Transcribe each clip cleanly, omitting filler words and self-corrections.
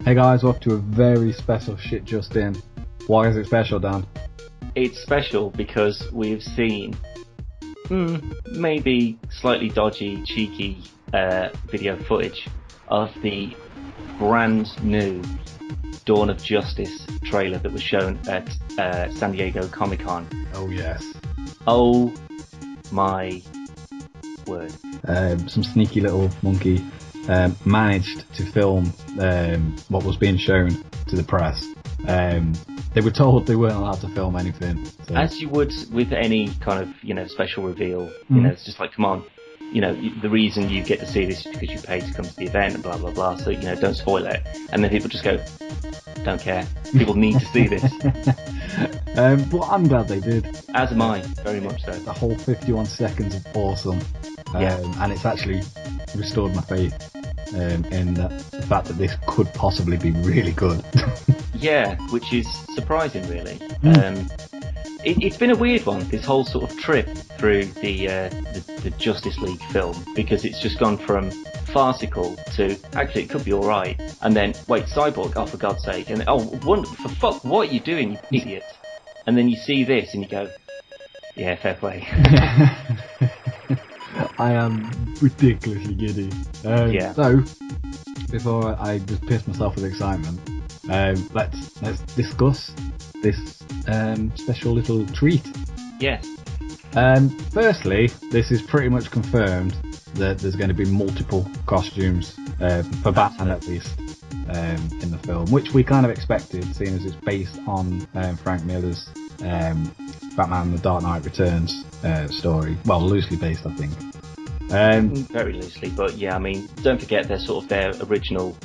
Hey guys, welcome to a very special Shit Just In. Why is it special, Dan? It's special because we've seen maybe slightly dodgy, cheeky video footage of the brand new Dawn of Justice trailer that was shown at San Diego Comic-Con. Oh yes. Oh my word. Some sneaky little monkey managed to film what was being shown to the press. They were told they weren't allowed to film anything. So. As you would with any kind of, special reveal, it's just like, come on, the reason you get to see this is because you paid to come to the event and blah, blah, blah, so, don't spoil it. And then people just go, don't care. People need to see this. But I'm glad they did. As am I, very much so. The whole 51 seconds of awesome. And it's actually restored my faith in the fact that this could possibly be really good. Yeah, which is surprising, really. It's been a weird one, this whole sort of trip through the Justice League film, because it's just gone from farcical to actually it could be all right, and then wait, Cyborg, oh for God's sake, and for fuck, what are you doing, you idiot? And then you see this and you go, yeah, fair play. I am ridiculously giddy. Yeah. So, before I just piss myself with excitement, let's discuss this special little treat. Yes. Firstly, this is pretty much confirmed that there's going to be multiple costumes for Batman at least in the film, which we kind of expected, seeing as it's based on Frank Miller's Batman: The Dark Knight Returns story. Well, loosely based, I think. Very loosely, but yeah, I mean, don't forget their original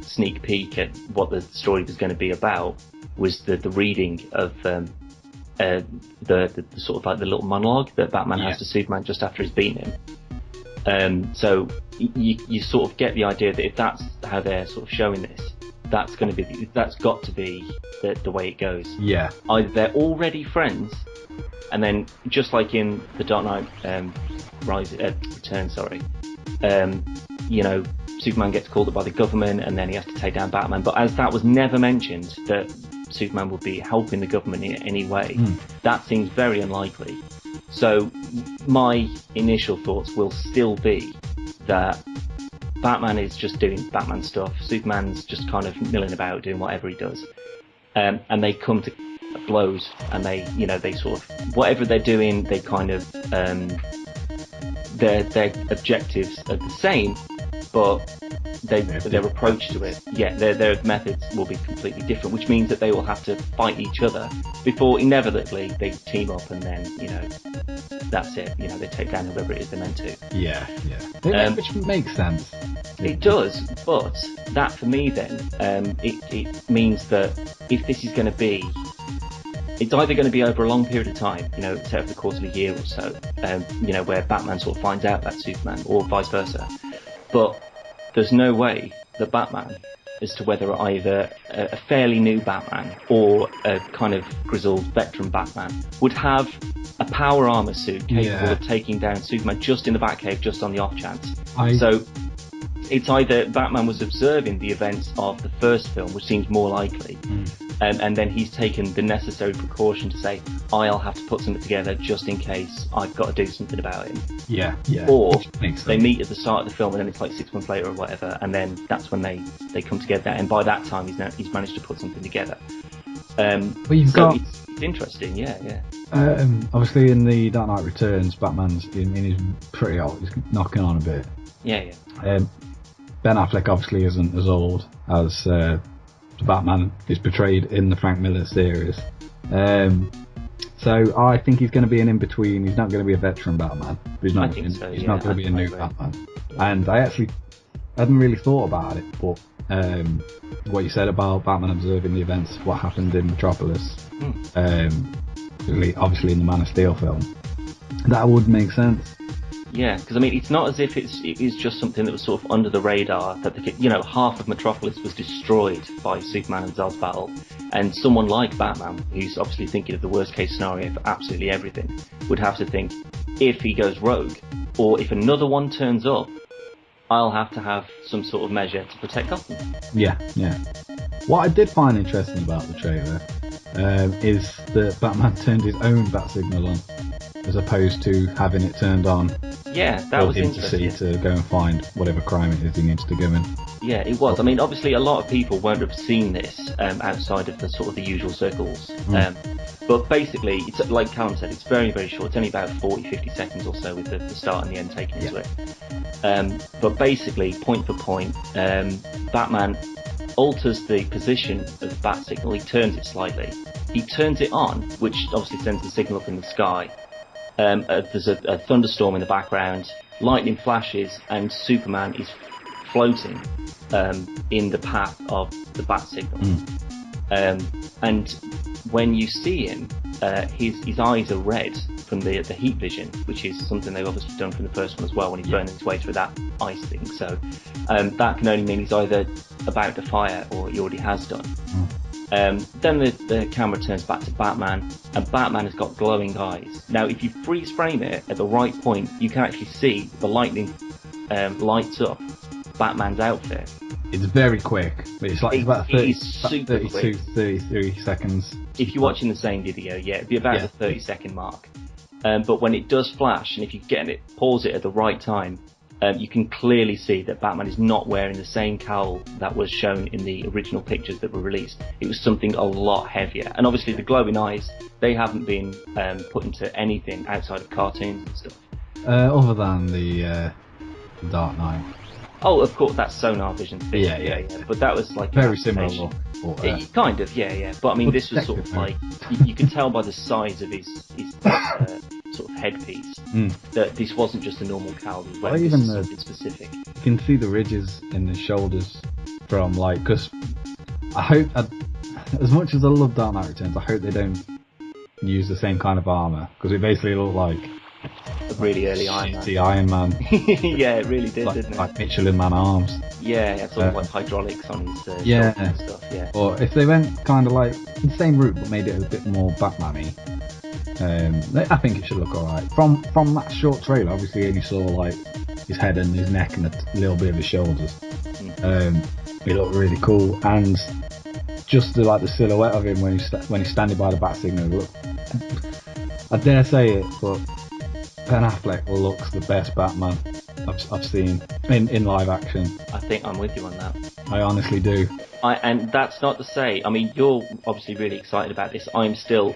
sneak peek at what the story was going to be about was the reading of the sort of like the little monologue that Batman has to Superman just after he's beaten him. So you sort of get the idea that if that's how they're sort of showing this, that's got to be the way it goes. Yeah. Either they're already friends, and then just like in the Dark Knight Return, Superman gets called up by the government and then he has to take down Batman. But as that was never mentioned that Superman would be helping the government in any way, that seems very unlikely. So my initial thoughts will still be that Batman is just doing Batman stuff, Superman's just kind of milling about doing whatever he does, and they come to blows, and they sort of, whatever they're doing, they kind of their objectives are the same, but their approach to it, their methods will be completely different, which means that they will have to fight each other before inevitably they team up, and then that's it. They take down whoever it is they're meant to. Yeah. Which makes sense. It does, but that for me then, it means that if this is going to be, it's either going to be over a long period of time, say over the course of a year or so, where Batman sort of finds out about Superman, or vice versa. But there's no way that Batman, as to whether either a fairly new Batman or a kind of grizzled veteran Batman, would have a power armor suit capable of taking down Superman just in the Batcave, just on the off chance. So it's either Batman was observing the events of the first film, which seems more likely, and then he's taken the necessary precaution to say, I'll have to put something together just in case I've got to do something about him. Yeah. Or they meet at the start of the film and then it's like 6 months later or whatever, and then that's when they come together, and by that time he's managed to put something together. It's interesting, yeah. Obviously in the Dark Knight Returns, Batman's he's pretty old, he's knocking on a bit. Yeah. Ben Affleck obviously isn't as old as the Batman is portrayed in the Frank Miller series. So I think he's going to be an in-between. He's not going to be a veteran Batman, but he's not going to be a new Batman. And I actually hadn't really thought about it, but what you said about Batman observing the events, what happened in Metropolis, obviously in the Man of Steel film, that would make sense. Yeah, because I mean, it's not as if it is just something that was sort of under the radar, that half of Metropolis was destroyed by Superman and Zod's battle, and someone like Batman, who's obviously thinking of the worst case scenario for absolutely everything, would have to think, if he goes rogue, or if another one turns up, I'll have to have some sort of measure to protect Gotham. Yeah. What I did find interesting about the trailer is that Batman turned his own bat signal on, as opposed to having it turned on. Yeah, that was him to see to go and find whatever crime it is he needs to go in. Yeah, it was. I mean, obviously, a lot of people won't have seen this outside of the sort of the usual circles. But basically, it's like Callum said, it's very, very short. It's only about 40, 50 seconds or so with the start and the end taken into it. But basically, point for point, Batman alters the position of the bat signal. He turns it slightly. He turns it on, which obviously sends the signal up in the sky. There's a thunderstorm in the background, lightning flashes, and Superman is floating in the path of the bat signal. And when you see him, his eyes are red from the heat vision, which is something they've obviously done from the first one as well, when he's burning his way through that ice thing. So that can only mean he's either about to fire or he already has done. Then the camera turns back to Batman, and Batman has got glowing eyes. Now, if you freeze frame it at the right point, you can actually see the lightning lights up Batman's outfit. It's very quick, but it's about 32, 33 seconds. If you're watching the same video, it'd be about the 30-second mark. But when it does flash, and if you pause it at the right time, you can clearly see that Batman is not wearing the same cowl that was shown in the original pictures that were released. It was something a lot heavier. And obviously the glowing eyes, they haven't been put into anything outside of cartoons and stuff. Other than the Dark Knight. Oh, of course, that's Sonar Vision thing. Yeah. But that was like very similar look. Kind of, yeah. But I mean, this was sort of like, you can tell by the size of his sort of headpiece that this wasn't just a normal cowl. This was something specific. You can see the ridges in his shoulders from because I hope, as much as I love Dark Knight Returns, I hope they don't use the same kind of armour, because it basically looked like a really early Iron Man. The Iron Man. Yeah, it really did, didn't it? Like Michelin Man arms. Yeah, sort of like hydraulics on his shoulders and stuff, yeah. Or if they went kind of like the same route but made it a bit more Batman-y, I think it should look alright. From that short trailer, obviously you only saw like his head and his neck and a little bit of his shoulders. It looked really cool, and just the silhouette of him when he's standing by the bat signal. I dare say it, but Ben Affleck looks the best Batman I've seen in live action. I think I'm with you on that. I honestly do. And that's not to say, I mean, you're obviously really excited about this. I'm still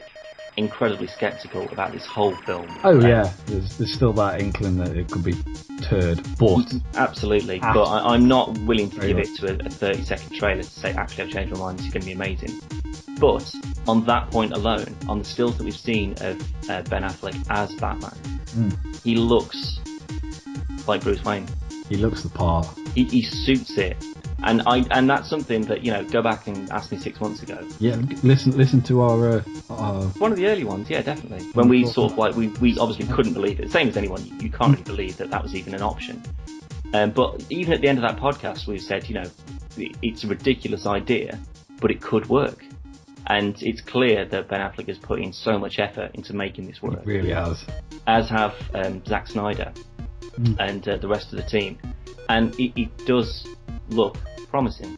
incredibly sceptical about this whole film. Oh yeah, there's still that inkling that it could be turd, but absolutely. But I'm not willing to give it to a 30-second trailer to say, actually, I've changed my mind, it's going to be amazing. But on that point alone, on the stills that we've seen of Ben Affleck as Batman, he looks like Bruce Wayne. He looks the part. He suits it. And that's something that, go back and ask me 6 months ago. Yeah, listen to our one of the early ones, yeah, definitely. When we sort of we obviously couldn't believe it. Same as anyone, you can't really believe that was even an option. But even at the end of that podcast, we've said, it's a ridiculous idea, but it could work. And it's clear that Ben Affleck has put in so much effort into making this work. He really has. As have Zack Snyder and the rest of the team. And it does look promising.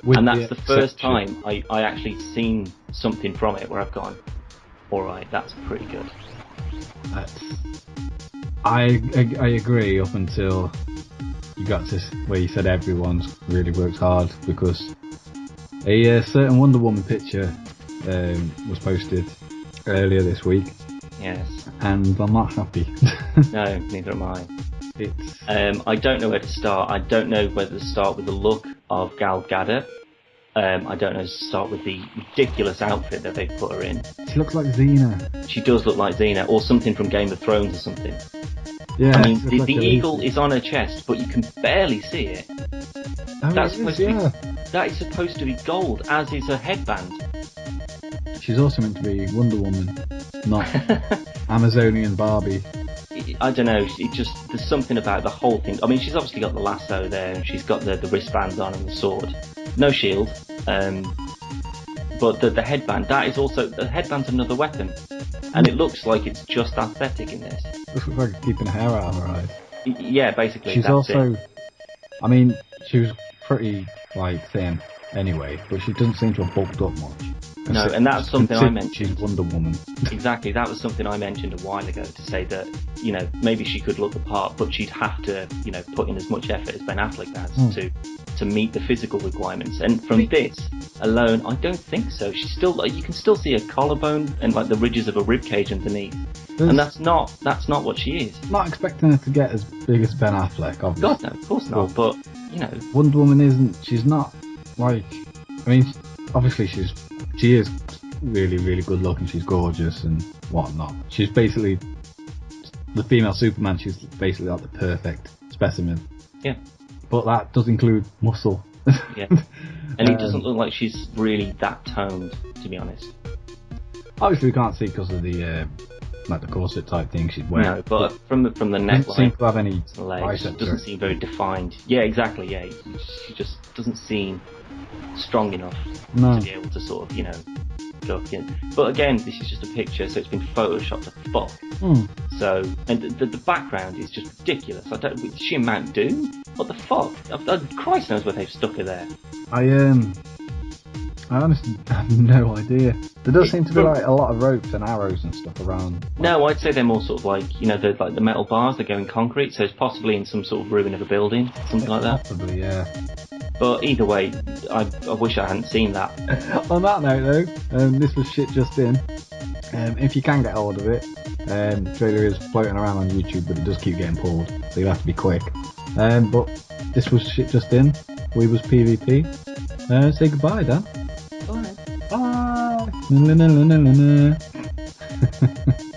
And that's the first time I actually seen something from it where I've gone, alright, that's pretty good. I agree up until you got to where you said everyone's really worked hard, because a certain Wonder Woman picture was posted earlier this week. Yes. And I'm not happy. No, neither am I. I don't know where to start. I don't know whether to start with the look of Gal Gadot. I don't know to start with the ridiculous outfit that they've put her in. She looks like Xena. She does look like Xena, or something from Game of Thrones or something. Yeah. I mean, the eagle is on her chest, but you can barely see it. Oh, that is supposed to be gold, as is her headband. She's also meant to be Wonder Woman, not Amazonian Barbie. I don't know, there's something about the whole thing. I mean, she's obviously got the lasso there, and she's got the wristbands on and the sword. No shield, but the headband, the headband's another weapon. And it looks like it's just aesthetic in this. Looks like keeping hair out of her eyes. Yeah, basically. She's also I mean, she was pretty like thin anyway, but she doesn't seem to have bulked up much. No, and that's something I mentioned. She's Wonder Woman. Exactly, that was something I mentioned a while ago to say that, you know, maybe she could look the part, but she'd have to, you know, put in as much effort as Ben Affleck has to meet the physical requirements. And from this alone, I don't think so. She's still, like, you can still see a collarbone and like the ridges of a rib cage underneath. And that's not what she is. Not expecting her to get as big as Ben Affleck, obviously. God, no, of course not. But, you know, Wonder Woman she's not like, I mean, obviously she is really, really good looking. She's gorgeous and whatnot. She's basically the female Superman. She's basically like the perfect specimen. Yeah. But that does include muscle. Yeah. And it doesn't look like she's really that toned, to be honest. Obviously, we can't see because of the like the corset type thing she's wearing. No, but from the neckline, doesn't seem to have any legs, doesn't seem very defined. Yeah, exactly. Yeah, she just doesn't seem strong enough to be able to sort of, you know, go up in. But again, this is just a picture, so it's been photoshopped to fuck. So, and the background is just ridiculous. Is she in Mount Doom? What the fuck? Christ knows where they've stuck her there. I honestly have no idea. There does seem to be like a lot of ropes and arrows and stuff around. No, I'd say they're more sort of like, you know, like the metal bars that go in concrete, so it's possibly in some sort of ruin of a building, something like that. Possibly, yeah. But either way, I wish I hadn't seen that. On that note though, this was Shit Just In. If you can get hold of it, the trailer is floating around on YouTube, but it does keep getting pulled, so you have to be quick. But this was Shit Just In. We was PvP. Say goodbye, Dan. Bye. Bye.